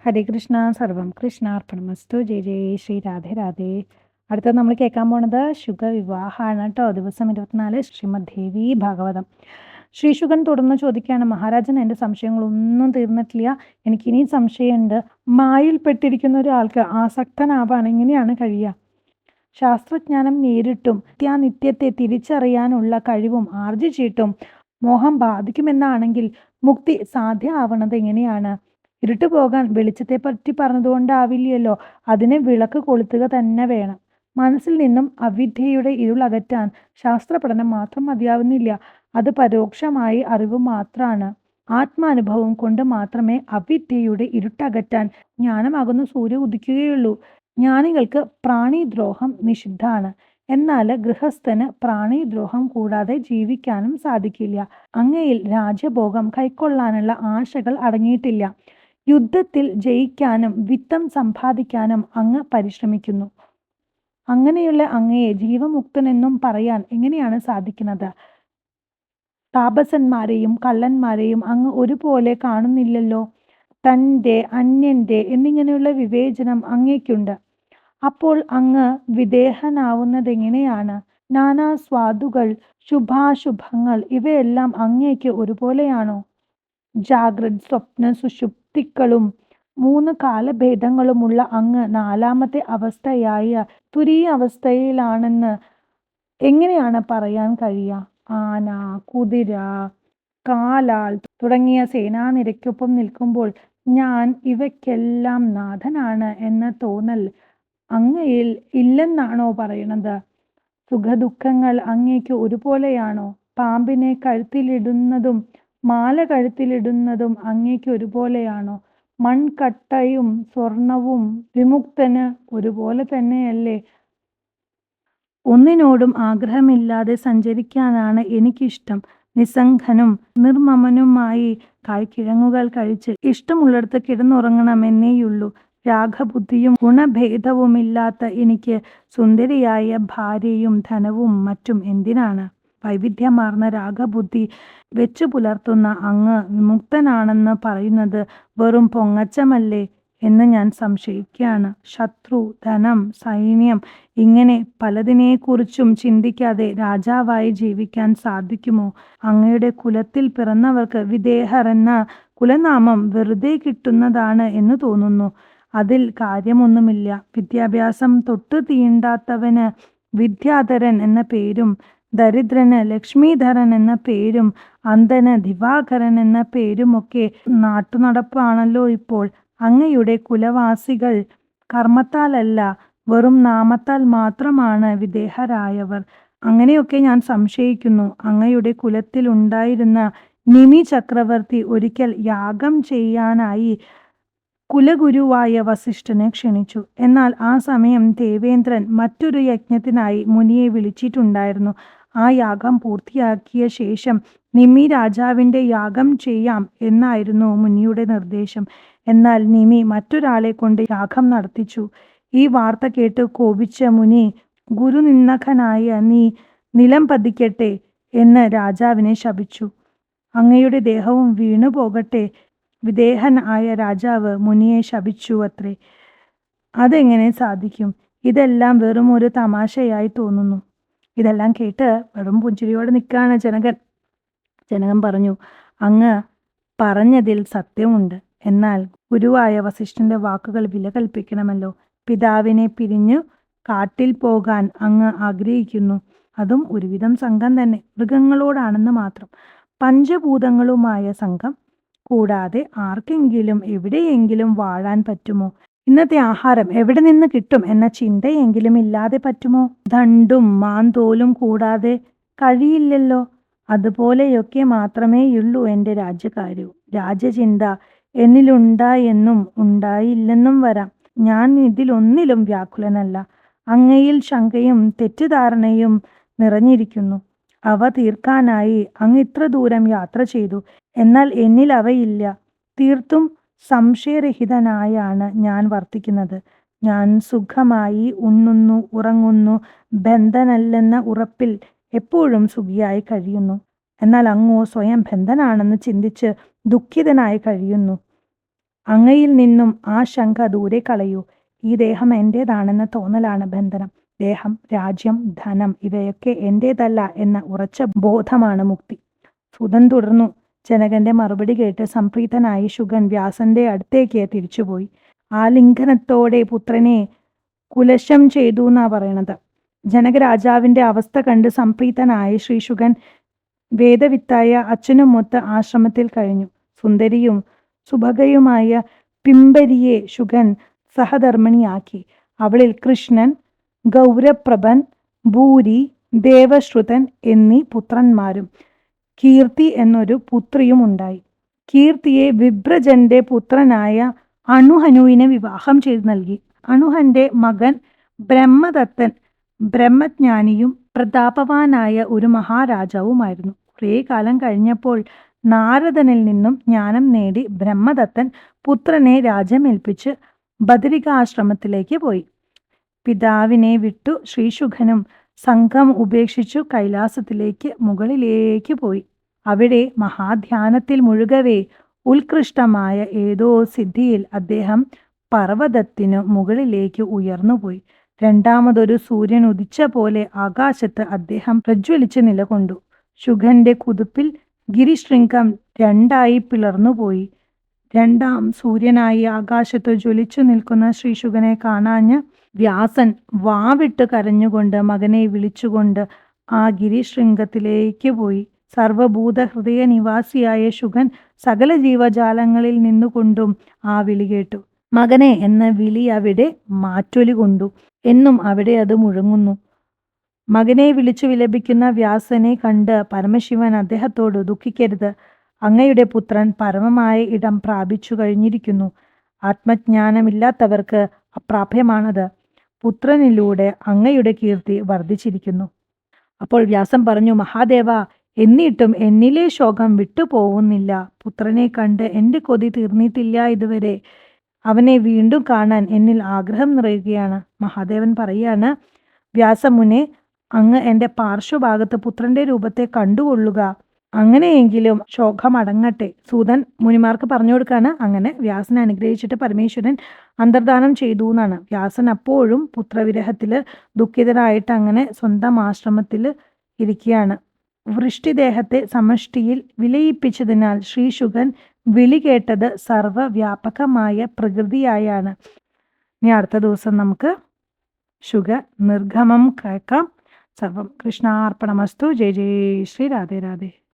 ഹരേ കൃഷ്ണ, സർവം കൃഷ്ണാർപ്പണമസ്തു. ജയ ജയ ശ്രീ രാധേ രാധേ. അടുത്തത് നമ്മൾ കേൾക്കാൻ പോണത് ശുഗവിവാഹമാണ് കേട്ടോ. ദിവസം 24 ശ്രീമദ് ദേവി ഭാഗവതം. ശ്രീശുഗൻ തുടർന്ന് ചോദിക്കുകയാണ്, മഹാരാജൻ, എൻ്റെ സംശയങ്ങളൊന്നും തീർന്നിട്ടില്ല, എനിക്കിനിയും സംശയമുണ്ട്. മായിൽപ്പെട്ടിരിക്കുന്ന ഒരാൾക്ക് ആസക്തനാവാൻ എങ്ങനെയാണ് കഴിയുക? ശാസ്ത്രജ്ഞാനം നേരിട്ടും നിത്യത്തെ തിരിച്ചറിയാനുള്ള കഴിവും ആർജിച്ചിട്ടും മോഹം ബാധിക്കുമെന്നാണെങ്കിൽ മുക്തി സാധ്യമാവണത് എങ്ങനെയാണ്? ഇരുട്ട് പോകാൻ വെളിച്ചത്തെ പറ്റി പറഞ്ഞതുകൊണ്ടാവില്ലല്ലോ, അതിനെ വിളക്ക് കൊളുത്തുക തന്നെ വേണം. മനസ്സിൽ നിന്നും അവിദ്യയുടെ ഇരുളകറ്റാൻ ശാസ്ത്ര പഠനം മാത്രം മതിയാവുന്നില്ല. അത് പരോക്ഷമായി അറിവ് മാത്രമാണ്. ആത്മാനുഭവം കൊണ്ട് മാത്രമേ അവിദ്യയുടെ ഇരുട്ടകറ്റാൻ ജ്ഞാനമാകുന്ന സൂര്യ ഉദിക്കുകയുള്ളൂ. ജ്ഞാനികൾക്ക് പ്രാണിദ്രോഹം നിഷിദ്ധാണ്. എന്നാൽ ഗൃഹസ്ഥന് പ്രാണിദ്രോഹം കൂടാതെ ജീവിക്കാനും സാധിക്കില്ല. അങ്ങയിൽ രാജ്യഭോഗം കൈക്കൊള്ളാനുള്ള ആശകൾ അടങ്ങിയിട്ടില്ല. യുദ്ധത്തിൽ ജയിക്കാനും വിത്തം സമ്പാദിക്കാനും അങ്ങ് പരിശ്രമിക്കുന്നു. അങ്ങനെയുള്ള അങ്ങയെ ജീവമുക്തനെന്നും പറയാൻ എങ്ങനെയാണ് സാധിക്കുന്നത്? താപസന്മാരെയും കള്ളന്മാരെയും അങ്ങ് ഒരുപോലെ കാണുന്നില്ലല്ലോ. തൻ്റെ, അന്യൻ്റെ എന്നിങ്ങനെയുള്ള വിവേചനം അങ്ങേക്കുണ്ട്. അപ്പോൾ അങ്ങ് വിദേഹനാവുന്നത് എങ്ങനെയാണ്? നാനാ സ്വാദുകൾ, ശുഭാശുഭങ്ങൾ ഇവയെല്ലാം അങ്ങേക്ക് ഒരുപോലെയാണോ? ജാഗ്രത്, സ്വപ്ന, സുഷുപ്തികളും 3 കാലഭേദങ്ങളുമുള്ള അങ്ങ് 4ാമത്തെ അവസ്ഥയായ തുരീയ അവസ്ഥയിലാണെന്ന് എങ്ങനെയാണ് പറയാൻ കഴിയുക? ആന, കുതിര, കാലാൾ തുടങ്ങിയ സേനാനിരക്കൊപ്പം നിൽക്കുമ്പോൾ ഞാൻ ഇവയ്ക്കെല്ലാം നാഥനാണ് എന്ന തോന്നൽ അങ്ങയിൽ ഇല്ലെന്നാണോ പറയണത്? സുഖദുഃഖങ്ങൾ അങ്ങേക്ക് ഒരുപോലെയാണോ? പാമ്പിനെ കഴുത്തിലിടുന്നതും മാല കഴുത്തിലിടുന്നതും അങ്ങേക്ക് ഒരുപോലെയാണോ? മൺകട്ടയും സ്വർണവും വിമുക്തന് ഒരുപോലെ തന്നെയല്ലേ? ഒന്നിനോടും ആഗ്രഹമില്ലാതെ സഞ്ചരിക്കാനാണ് എനിക്കിഷ്ടം. നിസ്സംഗനും നിർമ്മമനുമായി കായ്ക്കിഴങ്ങുകൾ കഴിച്ച് ഇഷ്ടമുള്ളിടത്ത് കിടന്നുറങ്ങണമെന്നേയുള്ളൂ. രാഗബുദ്ധിയും ഗുണഭേദവുമില്ലാത്ത എനിക്ക് സുന്ദരിയായ ഭാര്യയും ധനവും മറ്റും എന്തിനാണ്? വൈവിധ്യമാർന്ന രാഗബുദ്ധി വെച്ചു പുലർത്തുന്ന അങ്ങ് വിമുക്തനാണെന്ന് പറയുന്നത് വെറും പൊങ്ങച്ചമല്ലേ എന്ന് ഞാൻ സംശയിക്കുകയാണ്. ശത്രു, ധനം, സൈന്യം ഇങ്ങനെ പലതിനെക്കുറിച്ചും ചിന്തിക്കാതെ രാജാവായി ജീവിക്കാൻ സാധിക്കുമോ? അങ്ങയുടെ കുലത്തിൽ പിറന്നവർക്ക് വിദേഹർ എന്ന കുലനാമം വെറുതെ കിട്ടുന്നതാണ് എന്ന് തോന്നുന്നു. അതിൽ കാര്യമൊന്നുമില്ല. വിദ്യാഭ്യാസം തൊട്ടു തീണ്ടാത്തവന് വിദ്യാധരൻ എന്ന പേരും, ദരിദ്രന് ലക്ഷ്മീധരൻ എന്ന പേരും, അന്ധന് ദിവാകരൻ എന്ന പേരുമൊക്കെ നാട്ടുനടപ്പാണല്ലോ ഇപ്പോൾ. അങ്ങയുടെ കുലവാസികൾ കർമ്മത്താലല്ല, വെറും നാമത്താൽ മാത്രമാണ് വിദേഹരായവർ. അങ്ങനെയൊക്കെ ഞാൻ സംശയിക്കുന്നു. അങ്ങയുടെ കുലത്തിൽ ഉണ്ടായിരുന്ന നിമി ചക്രവർത്തി ഒരിക്കൽ യാഗം ചെയ്യാനായി കുലഗുരുവായ വസിഷ്ഠനെ ക്ഷണിച്ചു. എന്നാൽ ആ സമയം ദേവേന്ദ്രൻ മറ്റൊരു യജ്ഞത്തിനായി മുനിയെ വിളിച്ചിട്ടുണ്ടായിരുന്നു. ആ യാഗം പൂർത്തിയാക്കിയ ശേഷം നിമി രാജാവിൻ്റെ യാഗം ചെയ്യാം എന്നായിരുന്നു മുനിയുടെ നിർദ്ദേശം. എന്നാൽ നിമി മറ്റൊരാളെ കൊണ്ട് യാഗം നടത്തിച്ചു. ഈ വാർത്ത കേട്ട് കോപിച്ച മുനി, ഗുരുനിന്ദകനായ നീ നിലം പതിക്കട്ടെ എന്ന് രാജാവിനെ ശപിച്ചു. അങ്ങയുടെ ദേഹവും വീണു പോകട്ടെ. വിദേഹൻ ആയ രാജാവ് മുനിയെ ശപിച്ചു അത്രേ. അതെങ്ങനെ സാധിക്കും? ഇതെല്ലാം വെറും ഒരു തമാശയായി തോന്നുന്നു. ഇതെല്ലാം കേട്ട് വെറും പുഞ്ചിരിയോടെ നിൽക്കുകയാണ് ജനകൻ. ജനകൻ പറഞ്ഞു, അങ്ങ് പറഞ്ഞതിൽ സത്യമുണ്ട്. എന്നാൽ ഗുരുവായ വസിഷ്ഠന്റെ വാക്കുകൾ വില കൽപ്പിക്കണമല്ലോ. പിതാവിനെ പിരിഞ്ഞു കാട്ടിൽ പോകാൻ അങ്ങ് ആഗ്രഹിക്കുന്നു. അതും ഒരുവിധം സംഘം തന്നെ, മൃഗങ്ങളോടാണെന്ന് മാത്രം. പഞ്ചഭൂതങ്ങളുമായ സംഘം കൂടാതെ ആർക്കെങ്കിലും എവിടെയെങ്കിലും വാഴാൻ പറ്റുമോ? ഇന്നത്തെ ആഹാരം എവിടെ നിന്ന് കിട്ടും എന്ന ചിന്തയെങ്കിലും ഇല്ലാതെ പറ്റുമോ? ദണ്ടും മാന്തോലും കൂടാതെ കഴിയില്ലല്ലോ. അതുപോലെയൊക്കെ മാത്രമേയുള്ളൂ എൻ്റെ രാജ്യകാര്യവും. രാജ്യചിന്ത എന്നിലുണ്ടായെന്നും ഉണ്ടായില്ലെന്നും വരാം. ഞാൻ ഇതിലൊന്നിലും വ്യാകുലനല്ല. അങ്ങയിൽ ശങ്കയും തെറ്റിദ്ധാരണയും നിറഞ്ഞിരിക്കുന്നു. അവ തീർക്കാനായി അങ്ങ് ഇത്ര ദൂരം യാത്ര ചെയ്തു. എന്നാൽ എന്നിൽ അവയില്ല. തീർത്തും സംശയരഹിതനായാണ് ഞാൻ വർത്തിക്കുന്നത്. ഞാൻ സുഖമായി ഉണ്ണുന്നു, ഉറങ്ങുന്നു, ബന്ധനല്ലെന്ന ഉറപ്പിൽ എപ്പോഴും സുഖിയായി കഴിയുന്നു. എന്നാൽ അങ്ങോ സ്വയം ബന്ധനാണെന്ന് ചിന്തിച്ച് ദുഃഖിതനായി കഴിയുന്നു. അങ്ങയിൽ നിന്നും ആ ശങ്ക ദൂരെ കളയൂ. ഈ ദേഹം എന്റേതാണെന്ന തോന്നലാണ് ബന്ധനം. ദേഹം, രാജ്യം, ധനം ഇവയൊക്കെ എന്റേതല്ല എന്ന ഉറച്ച ബോധമാണ് മുക്തി. സുതൻ തുടർന്നു. ജനകന്റെ മറുപടി കേട്ട് സംപ്രീതനായി ശുഗൻ വ്യാസന്റെ അടുത്തേക്ക് തിരിച്ചുപോയി. ആലിംഗനത്തോടെ പുത്രനെ കുലശം ചെയ്തു എന്നാ പറയണത്. ജനകരാജാവിന്റെ അവസ്ഥ കണ്ട് സംപ്രീതനായ ശ്രീശുഗൻ വേദവിത്തായ അച്ഛനുമൊത്ത് ആശ്രമത്തിൽ കഴിഞ്ഞു. സുന്ദരിയും സുഭഗയുമായ പിംബരിയെ ശുഗൻ സഹധർമ്മിണിയാക്കി. അവളിൽ കൃഷ്ണൻ, ഗൗരപ്രഭൻ, ഭൂരി, ദേവശ്രുതൻ എന്നീ പുത്രന്മാരും കീർത്തി എന്നൊരു പുത്രിയും ഉണ്ടായി. കീർത്തിയെ വിഭ്രജന്റെ പുത്രനായ അണുഹനുവിനെ വിവാഹം ചെയ്തു നൽകി. അണുഹന്റെ മകൻ ബ്രഹ്മദത്തൻ ബ്രഹ്മജ്ഞാനിയും പ്രതാപവാനായ ഒരു മഹാരാജാവുമായിരുന്നു. കുറേ കാലം കഴിഞ്ഞപ്പോൾ നാരദനിൽ നിന്നും ജ്ഞാനം നേടി ബ്രഹ്മദത്തൻ പുത്രനെ രാജ്യമേൽപ്പിച്ച് ബദരികാശ്രമത്തിലേക്ക് പോയി. പിതാവിനെ വിട്ടു ശ്രീശുഖനും സംഘം ഉപേക്ഷിച്ചു കൈലാസത്തിലേക്ക് മുകളിലേക്ക് പോയി. അവിടെ മഹാധ്യാനത്തിൽ മുഴുകവേ ഉത്കൃഷ്ടമായ ഏതോ സിദ്ധിയിൽ അദ്ദേഹം പർവ്വതത്തിനു മുകളിലേക്ക് ഉയർന്നുപോയി. രണ്ടാമതൊരു സൂര്യൻ ഉദിച്ച പോലെ ആകാശത്ത് അദ്ദേഹം പ്രജ്വലിച്ച് നിലകൊണ്ടു. ശുഗന്റെ കുതിപ്പിൽ ഗിരിശൃംഗം രണ്ടായി പിളർന്നുപോയി. രണ്ടാം സൂര്യനായി ആകാശത്ത് ജ്വലിച്ചു നിൽക്കുന്ന ശ്രീശുഗനെ കാണാഞ്ഞ് വ്യാസൻ വാവിട്ട് കരഞ്ഞുകൊണ്ട് മകനെ വിളിച്ചുകൊണ്ട് ആ ഗിരിശൃംഗത്തിലേക്ക് പോയി. സർവഭൂത ഹൃദയ നിവാസിയായ ശുഗൻ സകല ജീവജാലങ്ങളിൽ നിന്നുകൊണ്ടും ആ വിളി കേട്ടു. മകനെ എന്ന വിളി അവിടെ മാറ്റൊലി കൊണ്ടു. എന്നും അവിടെ അത് മുഴങ്ങുന്നു. മകനെ വിളിച്ചു വിലപിക്കുന്ന വ്യാസനെ കണ്ട് പരമശിവൻ അദ്ദേഹത്തോട് ദുഃഖിക്കരുത്. അങ്ങയുടെ പുത്രൻ പരമമായ ഇടം പ്രാപിച്ചു കഴിഞ്ഞിരിക്കുന്നു. ആത്മജ്ഞാനമില്ലാത്തവർക്ക് അപ്രാപ്യമാണത്. പുത്രനിലൂടെ അങ്ങയുടെ കീർത്തി വർദ്ധിച്ചിരിക്കുന്നു. അപ്പോൾ വ്യാസൻ പറഞ്ഞു, മഹാദേവ, എന്നിട്ടും എന്നിലെ ശോകം വിട്ടുപോകുന്നില്ല. പുത്രനെ കണ്ട് എൻ്റെ കൊതി തീർന്നിട്ടില്ല ഇതുവരെ. അവനെ വീണ്ടും കാണാൻ എന്നിൽ ആഗ്രഹം നിറയുകയാണ്. മഹാദേവൻ പറയാണ്, വ്യാസമുനെ, അങ്ങ് എൻ്റെ പാർശ്വഭാഗത്ത് പുത്രന്റെ രൂപത്തെ കണ്ടുകൊള്ളുക. അങ്ങനെയെങ്കിലും ശോകം അടങ്ങട്ടെ. സൂതൻ മുനിമാർക്ക് പറഞ്ഞു കൊടുക്കാണ്. അങ്ങനെ വ്യാസനെ അനുഗ്രഹിച്ചിട്ട് പരമേശ്വരൻ അന്തർധാനം ചെയ്തു എന്നാണ്. വ്യാസൻ അപ്പോഴും പുത്രവിരഹത്തില് ദുഃഖിതരായിട്ട് അങ്ങനെ സ്വന്തം ആശ്രമത്തിൽ ഇരിക്കുകയാണ്. വൃഷ്ടിദേഹത്തെ സമഷ്ടിയിൽ വിലയിപ്പിച്ചതിനാൽ ശ്രീശുഗൻ വിളി കേട്ടത് സർവവ്യാപകമായ പ്രകൃതിയായാണ്. ഇനി അടുത്ത ദിവസം നമുക്ക് ശുഗ നിർഗമം കേൾക്കാം. സർവം കൃഷ്ണാർപ്പണമസ്തു. ജയ ജയ ശ്രീ രാധേ രാധേ.